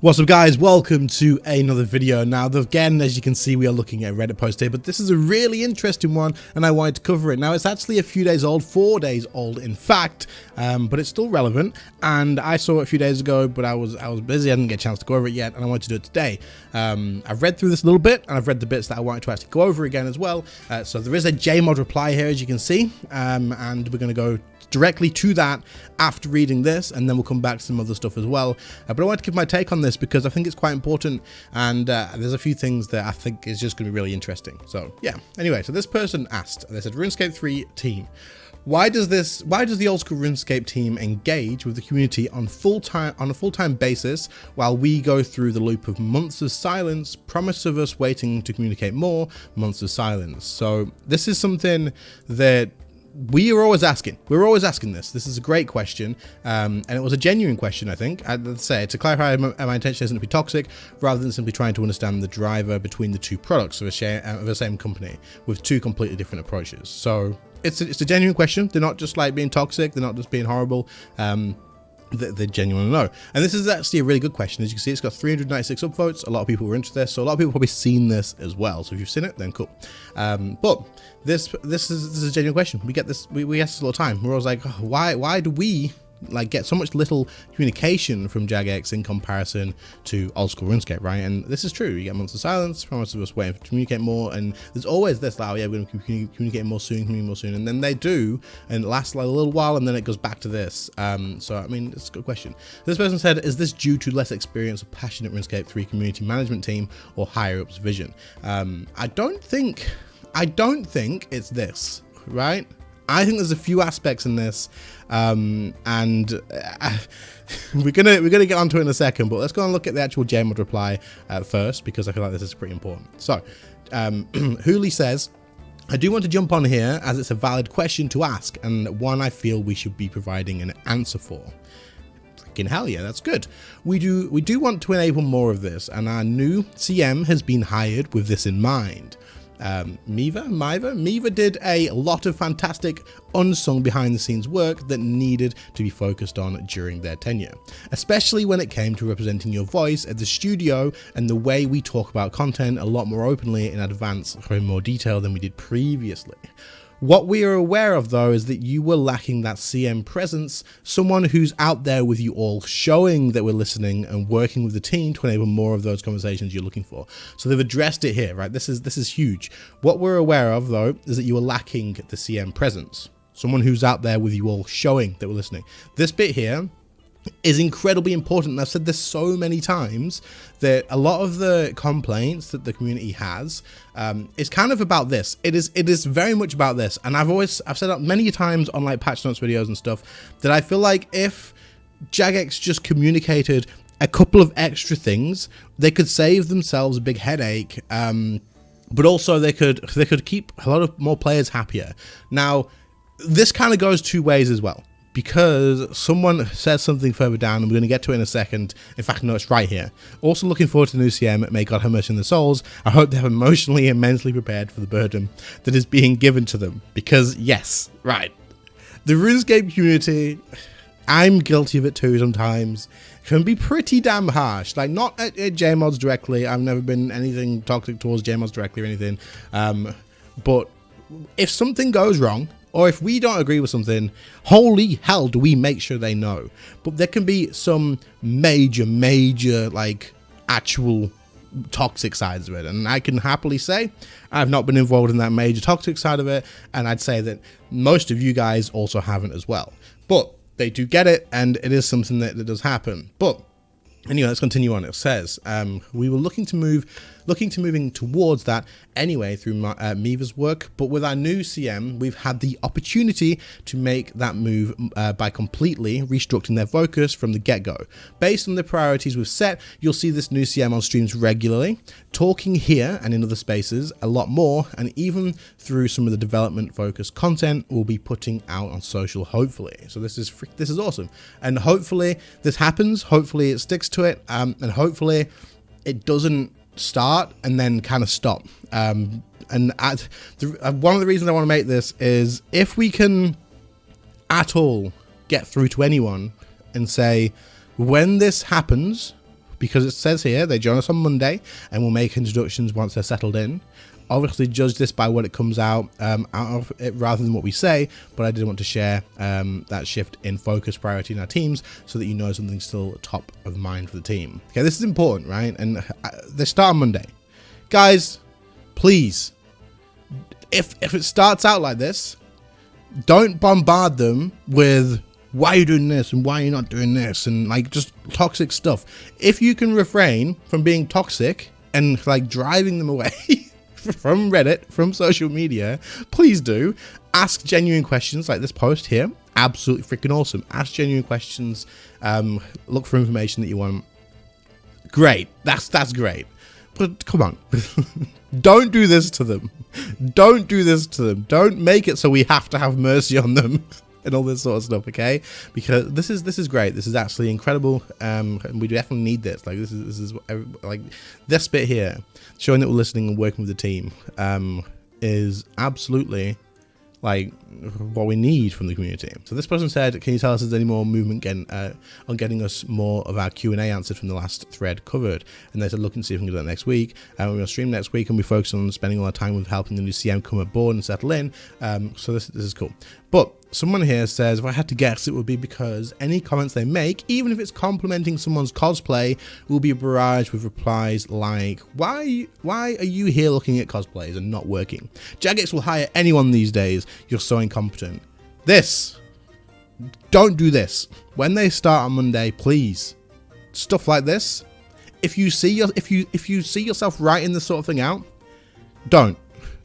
What's up guys, welcome to another video. Now again, as you can see, we are looking at a Reddit post here, but this is a really interesting one and I wanted to cover it. Now it's actually a few days old, 4 days old in fact, but it's still relevant, and I saw it a few days ago, but I was busy, I didn't get a chance to go over it yet, and I wanted to do it today. I've read through this a little bit and I've read the bits that I wanted to actually go over again as well. So there is a JMod reply here, as you can see, and we're going to go directly to that after reading this, and then we'll come back to some other stuff as well. But I want to give my take on this because I think it's quite important, and there's a few things that I think is just going to be really interesting. So yeah, anyway, so this person asked, they said, RuneScape 3 team, why does the old school RuneScape team engage with the community on a full-time basis while we go through the loop of months of silence, promise of us waiting to communicate more, months of silence? So this is something that we are always asking. We're always asking this. This is a great question, and it was a genuine question, I think. I'd say, to clarify, my intention isn't to be toxic, rather than simply trying to understand the driver between the two products of the same company with two completely different approaches. So it's a genuine question. They're not just like being toxic. They're not just being horrible. They genuinely know. And this is actually a really good question. As you can see, it's got 396 upvotes. A lot of people were into this, so a lot of people have probably seen this as well. So if you've seen it, then cool. But this is a genuine question. We get this, we ask this all the time. We're always like, oh, why do we like get so much little communication from Jagex in comparison to old school RuneScape, right? And this is true. You get months of silence, promise of us waiting to communicate more, and there's always this like, oh yeah, we're going to communicate more soon, and then they do, and it lasts like a little while, and then it goes back to this. So I mean, it's a good question. This person said, is this due to less experience of passionate RuneScape 3 community management team or higher ups vision? I don't think it's this, right? I think there's a few aspects in this, and we're gonna get onto it in a second. But let's go and look at the actual JMod reply first, because I feel like this is pretty important. So, Hooley says, I do want to jump on here as it's a valid question to ask, and one I feel we should be providing an answer for. Fucking hell yeah, that's good. We do want to enable more of this, and our new CM has been hired with this in mind. Miva did a lot of fantastic unsung behind the scenes work that needed to be focused on during their tenure, especially when it came to representing your voice at the studio and the way we talk about content a lot more openly in advance or in more detail than we did previously. What we are aware of, though, is that you were lacking that CM presence, someone who's out there with you all, showing that we're listening and working with the team to enable more of those conversations you're looking for. So they've addressed it here, right? This is huge. What we're aware of, though, is that you are lacking the CM presence, someone who's out there with you all, showing that we're listening. This bit here is incredibly important, and I've said this so many times, that a lot of the complaints that the community has is kind of about this. It is very much about this, and I've said that many times on like patch notes videos and stuff, that I feel like if Jagex just communicated a couple of extra things, they could save themselves a big headache, but also they could keep a lot of more players happier. Now this kind of goes two ways as well, because someone says something further down, and we're going to get to it in a second. In fact, no, it's right here. Also looking forward to the new CM. May God have mercy on their souls. I hope they're emotionally and mentally prepared for the burden that is being given to them. Because yes, right, the RuneScape community, I'm guilty of it too sometimes, can be pretty damn harsh. Like, not at JMods directly. I've never been anything toxic towards JMods directly or anything. But if something goes wrong, or if we don't agree with something, holy hell do we make sure they know. But there can be some major like actual toxic sides of it, and I can happily say I've not been involved in that major toxic side of it, and I'd say that most of you guys also haven't as well. But they do get it, and it is something that does happen. But anyway, let's continue on. It says, we were looking to moving towards that anyway through Miva's work, but with our new CM, we've had the opportunity to make that move by completely restructuring their focus from the get-go. Based on the priorities we've set, you'll see this new CM on streams regularly, talking here and in other spaces a lot more, and even through some of the development-focused content we'll be putting out on social, hopefully. So this is awesome, and hopefully this happens. Hopefully it sticks to it, and hopefully it doesn't start and then kind of stop. And one of the reasons I want to make this is, if we can at all get through to anyone and say, when this happens, because it says here they join us on Monday and we'll make introductions once they're settled in. Obviously judge this by what it comes out of it rather than what we say, but I did want to share that shift in focus priority in our teams so that you know something's still top of mind for the team. Okay, this is important, right? And they start on Monday. Guys, please, if it starts out like this, don't bombard them with why are you doing this and why are you not doing this and like just toxic stuff. If you can refrain from being toxic and like driving them away from Reddit, from social media, please do. Ask genuine questions like this post here. Absolutely freaking awesome. Ask genuine questions. Look for information that you want. Great. That's great. But come on. Don't do this to them. Don't do this to them. Don't make it so we have to have mercy on them and all this sort of stuff, okay? Because this is great. This is actually incredible. And we definitely need this. Like this is like this bit here, showing that we're listening and working with the team, is absolutely like what we need from the community. So this person said, can you tell us if there's any more movement on getting us more of our Q&A answered from the last thread covered? And they said, look and see if we can do that next week. We're going to stream next week and we focus on spending a lot of time with helping the new CM come aboard and settle in. So this is cool. But someone here says, if I had to guess, it would be because any comments they make, even if it's complimenting someone's cosplay, will be barraged with replies like, why are you here looking at cosplays and not working? Jagex will hire anyone these days. You're so incompetent. Don't do this. When they start on Monday, please, stuff like this. If you see yourself writing this sort of thing out, don't.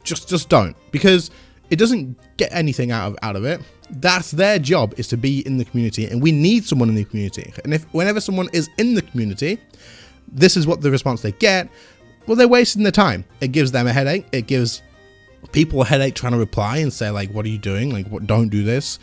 Just don't, because it doesn't get anything out of it. That's their job, is to be in the community, and we need someone in the community. And whenever someone is in the community, this is what the response they get. Well, they're wasting their time. It gives them a headache. It gives people a headache trying to reply and say like, what are you doing? Like, what? Don't do this.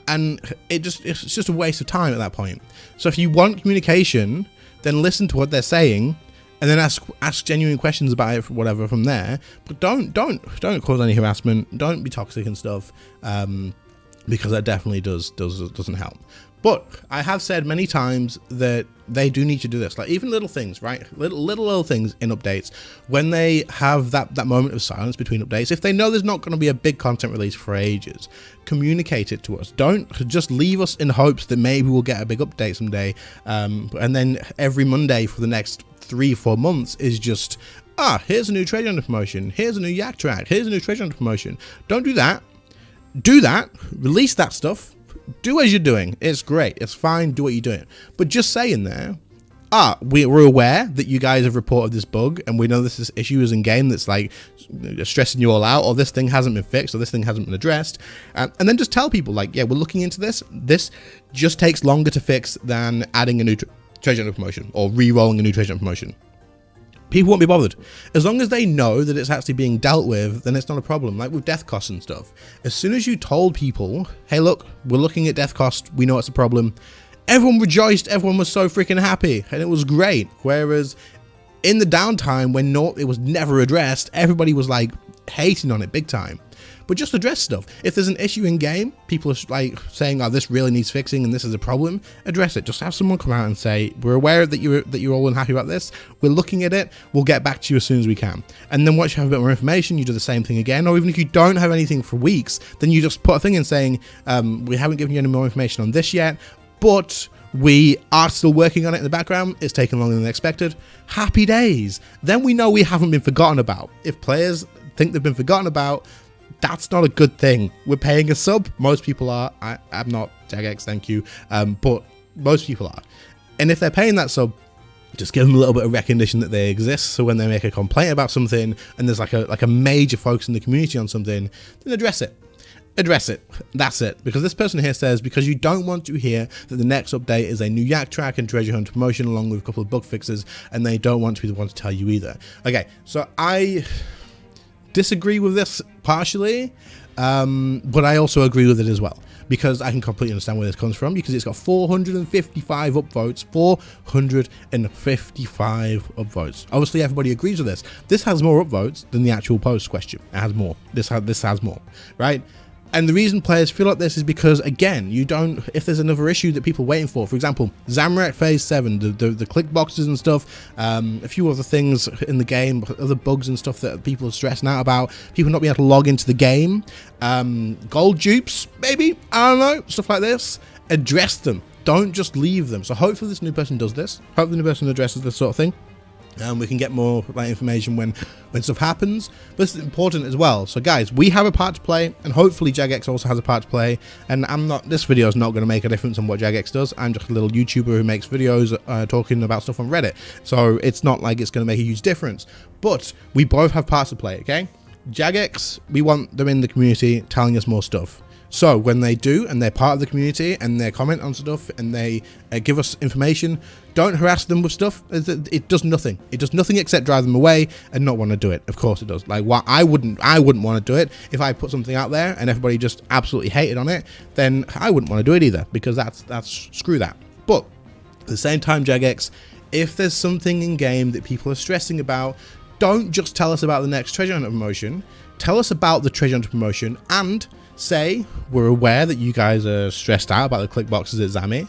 And it's just a waste of time at that point. So if you want communication, then listen to what they're saying and then ask genuine questions about it, whatever, from there. But don't cause any harassment. Don't be toxic and stuff, because that definitely doesn't help. But I have said many times that they do need to do this, like even little things, right? Little things in updates. When they have that moment of silence between updates, if they know there's not going to be a big content release for ages, communicate it to us. Don't just leave us in hopes that maybe we'll get a big update someday, and then every Monday for the next 3-4 months is just, here's a new treasure hunter promotion, here's a new yak track, here's a new treasure hunter promotion. Don't do that. Do that. Release that stuff. Do as you're doing. It's great. It's fine. Do what you're doing. But just say in there, we're aware that you guys have reported this bug, and we know this issue is in game that's like stressing you all out, or this thing hasn't been fixed, or this thing hasn't been addressed. And then just tell people like, yeah, we're looking into this. This just takes longer to fix than adding a new treasure hunter promotion or re-rolling a new treasure hunter promotion. People won't be bothered. As long as they know that it's actually being dealt with, then it's not a problem. Like with death costs and stuff. As soon as you told people, hey, look, we're looking at death cost, we know it's a problem, everyone rejoiced, everyone was so freaking happy, and it was great. Whereas in the downtime, when it was never addressed, everybody was like hating on it big time. But just address stuff. If there's an issue in game, people are like saying, this really needs fixing and this is a problem, address it. Just have someone come out and say, we're aware that you're all unhappy about this, we're looking at it, we'll get back to you as soon as we can. And then once you have a bit more information, you do the same thing again. Or even if you don't have anything for weeks, then you just put a thing in saying, we haven't given you any more information on this yet, but we are still working on it in the background. It's taken longer than expected. Happy days. Then we know we haven't been forgotten about. If players think they've been forgotten about, that's not a good thing. We're paying a sub. Most people are. I'm not, Jagex, thank you. But most people are. And if they're paying that sub, just give them a little bit of recognition that they exist. So when they make a complaint about something and there's like a major focus in the community on something, then address it. Address it. That's it. Because this person here says, because you don't want to hear that the next update is a new yak track and treasure hunt promotion along with a couple of bug fixes, and they don't want to be the one to tell you either. Okay, so I disagree with this partially, but I also agree with it as well, because I can completely understand where this comes from, because it's got 455 upvotes. 455 upvotes. Obviously everybody agrees with this. This has more upvotes than the actual post question. It has more. This has more, right? And the reason players feel like this is because, again, if there's another issue that people are waiting for example, Zamorak Phase 7, the click boxes and stuff, a few other things in the game, other bugs and stuff that people are stressing out about, people not being able to log into the game, gold dupes, maybe, I don't know, stuff like this, address them. Don't just leave them. So hopefully this new person does this. Hopefully the new person addresses this sort of thing. We can get more information when stuff happens, but this is important as well. So guys, we have a part to play, and hopefully Jagex also has a part to play. And this video is not going to make a difference on what Jagex does. I'm just a little YouTuber who makes videos talking about stuff on Reddit, so it's not like it's going to make a huge difference. But we both have parts to play. Okay, Jagex, we want them in the community telling us more stuff. So when they do, and they're part of the community, and they comment on stuff, and they give us information, don't harass them with stuff. It does nothing. It does nothing except drive them away and not want to do it. Of course it does. Like, I wouldn't want to do it. If I put something out there and everybody just absolutely hated on it, then I wouldn't want to do it either, because that's screw that. But at the same time, Jagex, if there's something in game that people are stressing about, don't just tell us about the next treasure hunter promotion. Tell us about the treasure hunter promotion and say we're aware that you guys are stressed out about the click boxes at Zami.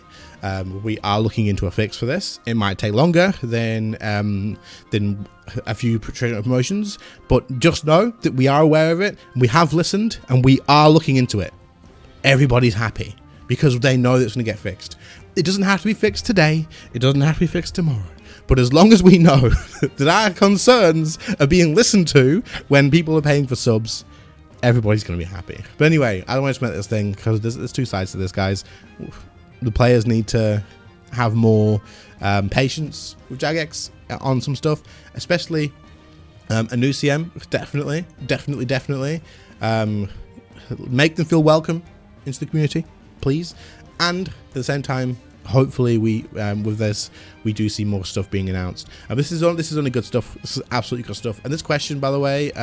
We are looking into a fix for this. It might take longer than a few treasure hunter promotions, but just know that we are aware of it. We have listened and we are looking into it. Everybody's happy because they know that it's going to get fixed. It doesn't have to be fixed today. It doesn't have to be fixed tomorrow. But as long as we know that our concerns are being listened to when people are paying for subs, everybody's going to be happy. But anyway, I don't want to make this thing because there's two sides to this, guys. The players need to have more patience with Jagex on some stuff, especially Anusium. Definitely. Make them feel welcome into the community, please. And at the same time, hopefully with this we do see more stuff being announced. This is only good stuff. This is absolutely good stuff. And this question, by the way,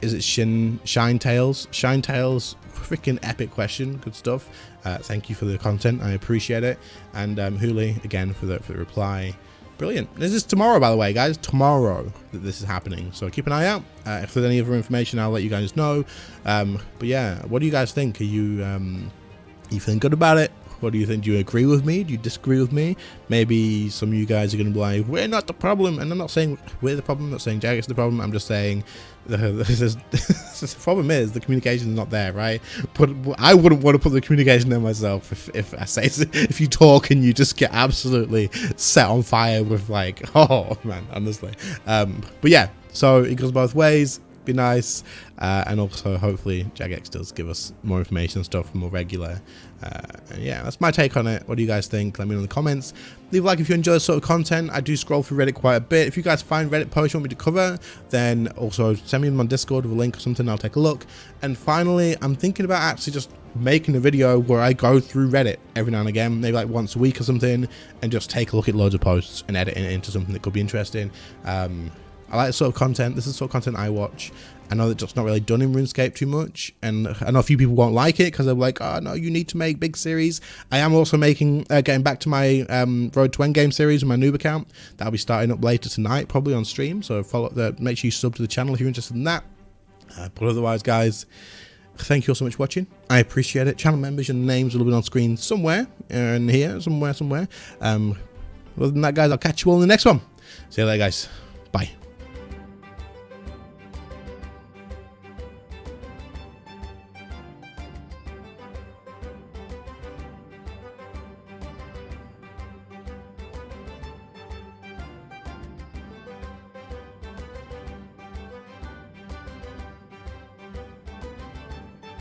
is it Shine Tails? Shine Tails, freaking epic question. Good stuff. Thank you for the content. I appreciate it. And Huli, again, for the reply. Brilliant. This is tomorrow, by the way, guys. Tomorrow that this is happening. So keep an eye out. If there's any other information, I'll let you guys know. But yeah, what do you guys think? Are you feeling good about it? What do you think? Do you agree with me? Do you disagree with me? Maybe some of you guys are going to be like, we're not the problem. And I'm not saying we're the problem. I'm not saying Jagex is the problem. I'm just saying the problem is the communication is not there, right? But I wouldn't want to put the communication there myself if I say, if you talk and you just get absolutely set on fire with like, oh man, honestly. But yeah, so it goes both ways. Be nice, and also hopefully Jagex does give us more information and stuff more regular. And yeah, that's my take on it. What do you guys think? Let me know in the comments. Leave a like if you enjoy this sort of content. I do scroll through Reddit quite a bit. If you guys find Reddit posts you want me to cover, then also send me them on Discord with a link or something. I'll take a look. And finally, I'm thinking about actually just making a video where I go through Reddit every now and again, maybe like once a week or something, and just take a look at loads of posts and edit it into something that could be interesting. I like this sort of content. This is the sort of content I watch. I know that it's not really done in RuneScape too much, and I know a few people won't like it because they're like, oh no, you need to make big series. I am also making, getting back to my Road to Endgame series with my noob account. That'll be starting up later tonight, probably on stream, so make sure you sub to the channel if you're interested in that. But otherwise, guys, thank you all so much for watching. I appreciate it. Channel members, your names will be on screen somewhere, in here, somewhere. Other than that, guys, I'll catch you all in the next one. See you later, guys. Bye.